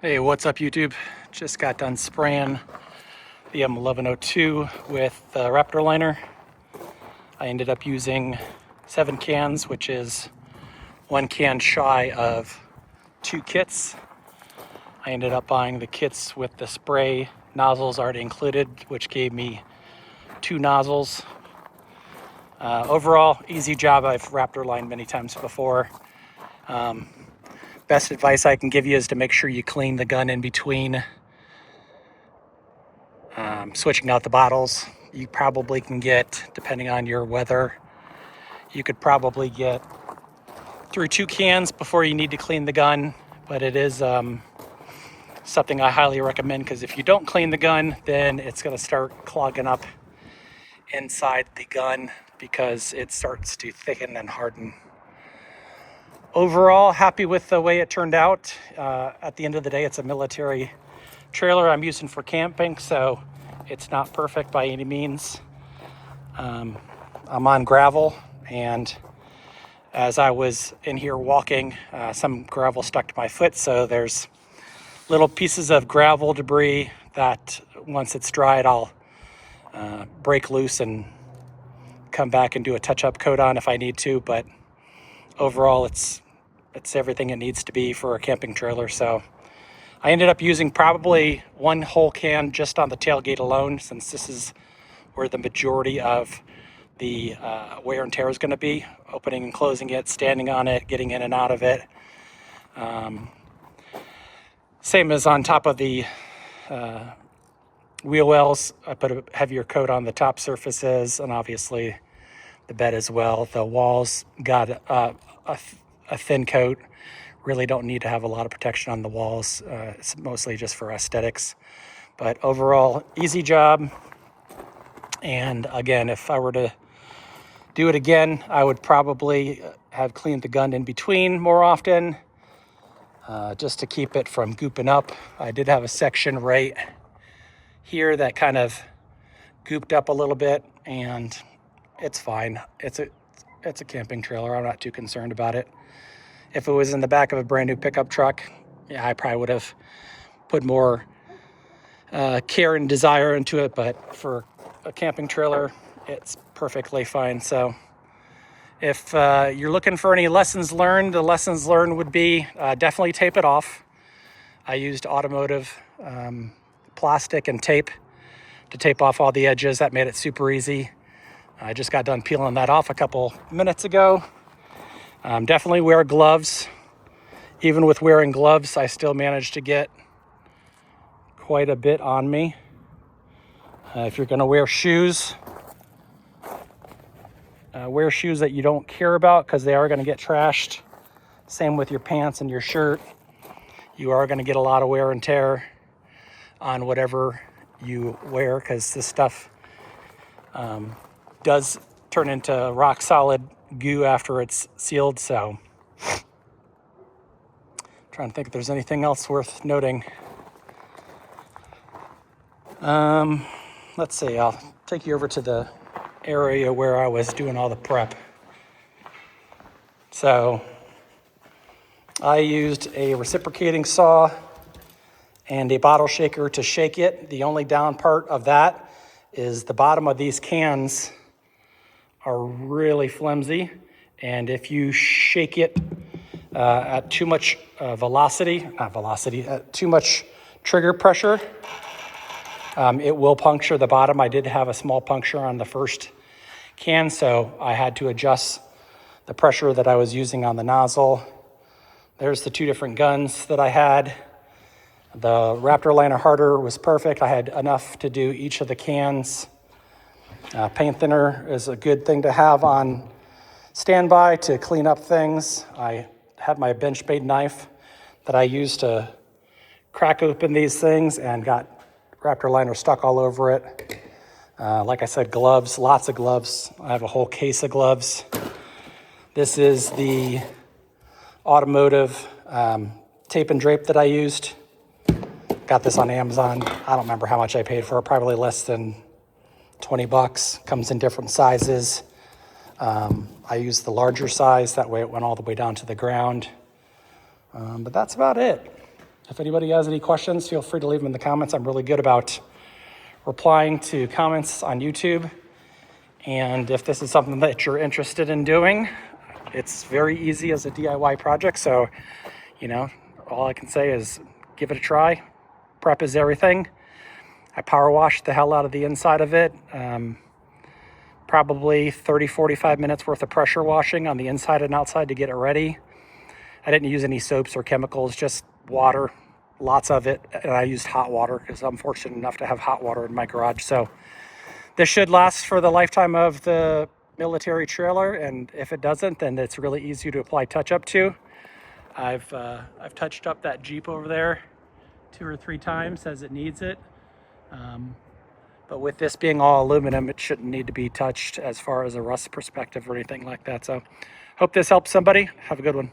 Hey, what's up YouTube? Just got done spraying the M1102 with the Raptor Liner. I ended up using 7 cans, which is 1 can shy of 2 kits. I ended up buying the kits with the spray nozzles already included, which gave me 2 nozzles. Overall, easy job. I've Raptor lined many times before. Best advice I can give you is to make sure you clean the gun in between switching out the bottles. You probably can get, depending on your weather, you could probably get through 2 cans before you need to clean the gun. But it is something I highly recommend, because if you don't clean the gun, then it's going to start clogging up inside the gun because it starts to thicken and harden. Overall, happy with the way it turned out. At the end of the day, it's a military trailer I'm using for camping, so it's not perfect by any means. I'm on gravel, and as I was in here walking, some gravel stuck to my foot, so there's little pieces of gravel debris that once it's dried, I'll break loose and come back and do a touch-up coat on if I need to. But overall, it's everything it needs to be for a camping trailer. So I ended up using probably 1 whole can just on the tailgate alone, since this is where the majority of the wear and tear is going to be. Opening and closing it, standing on it, getting in and out of it. Same as on top of the wheel wells. I put a heavier coat on the top surfaces, and obviously the bed as well. The walls got a thin coat. Really don't need to have a lot of protection on the walls. It's mostly just for aesthetics. But overall, easy job. And again, if I were to do it again, I would probably have cleaned the gun in between more often, just to keep it from gooping up. I did have a section right here that kind of gooped up a little bit, and it's fine. It's a camping trailer. I'm not too concerned about it. If it was in the back of a brand new pickup truck, yeah, I probably would have put more care and desire into it, but for a camping trailer, it's perfectly fine. So if you're looking for any lessons learned, the lessons learned would be definitely tape it off. I used automotive plastic and tape to tape off all the edges. That made it super easy. I just got done peeling that off a couple minutes ago. Definitely wear gloves. Even with wearing gloves, I still managed to get quite a bit on me. If you're going to wear shoes that you don't care about, because they are going to get trashed. Same with your pants and your shirt. You are going to get a lot of wear and tear on whatever you wear, because this stuff does turn into rock solid goo after it's sealed. So trying to think if there's anything else worth noting. Let's see, I'll take you over to the area where I was doing all the prep. So I used a reciprocating saw and a bottle shaker to shake it. The only down part of that is the bottom of these cans are really flimsy, and if you shake it at too much too much trigger pressure, it will puncture the bottom. I did have a small puncture on the first can, so I had to adjust the pressure that I was using on the nozzle. There's the 2 different guns that I had. The Raptor Liner harder was perfect. I had enough to do each of the cans. Paint thinner is a good thing to have on standby to clean up things. I had my bench-made knife that I used to crack open these things, and got Raptor Liner stuck all over it. Like I said, gloves, lots of gloves. I have a whole case of gloves. This is the automotive tape and drape that I used. Got this on Amazon. I don't remember how much I paid for it, probably less than $20. Comes in different sizes. I used the larger size, that way it went all the way down to the ground. But that's about it. If anybody has any questions, feel free to leave them in the comments. I'm really good about replying to comments on YouTube. And if this is something that you're interested in doing, it's very easy as a DIY project. So, you know, all I can say is give it a try. Prep is everything. I power washed the hell out of the inside of it. Probably 30-45 minutes worth of pressure washing on the inside and outside to get it ready. I didn't use any soaps or chemicals, just water, lots of it. And I used hot water because I'm fortunate enough to have hot water in my garage. So this should last for the lifetime of the military trailer. And if it doesn't, then it's really easy to apply touch-up to. I've touched up that Jeep over there 2 or 3 times as it needs it. But with this being all aluminum, it shouldn't need to be touched as far as a rust perspective or anything like that. So hope this helps somebody. Have a good one.